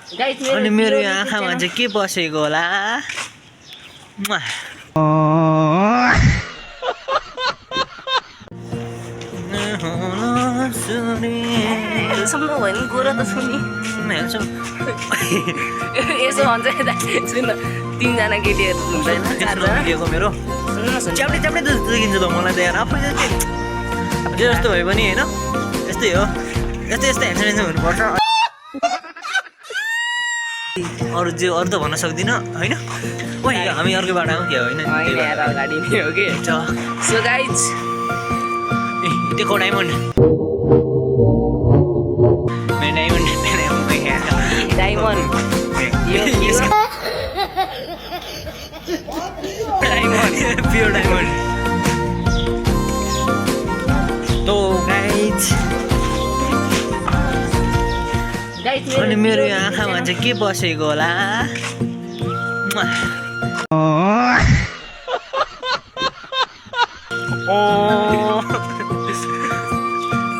अनि मेरो यो आँखामा चाहिँ के बसेको होला सम्म भयो नि गोरो त छु नि यसो भन्छ यता सुन 3 जना केटीहरू हुँदैन 4 जना मेरो सुन्न च्याप्टे च्याप्टे त देखिन्छ त मलाई त यार आफै जे जस्तो भए पनि होइन यस्तै हो यस्तै ह्यान्डसम हुनुपर्छ अरू त भन्न सक्दिनँ होइन ओ हामी अर्को बाटो आउँ क्या होइन यार अगाडि नै हो कि सो गाइज देखो डायमन्ड डायमन्ड प्योर डायमंड तो गाइज अनि मेरो यो आँखामा चाहिँ के बसेको होला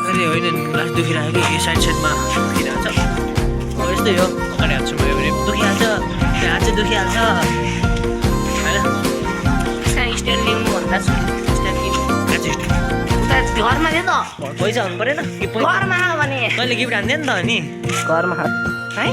अरे होइन लास्ट दुखिरहेको कि यो साइडमा दुखिरहेको छ यस्तै हो अगाडि हाल्छु भयो भने दुखिहाल्छ हात चाहिँ दुखिहाल्छ होइन स्ट्यान्ड लिनु भन्दा छु घरमा थियो त पैसा हुनु परेन घरमा भने तैँले गिफ्ट हान्थ्यो नि त अनि घरमा है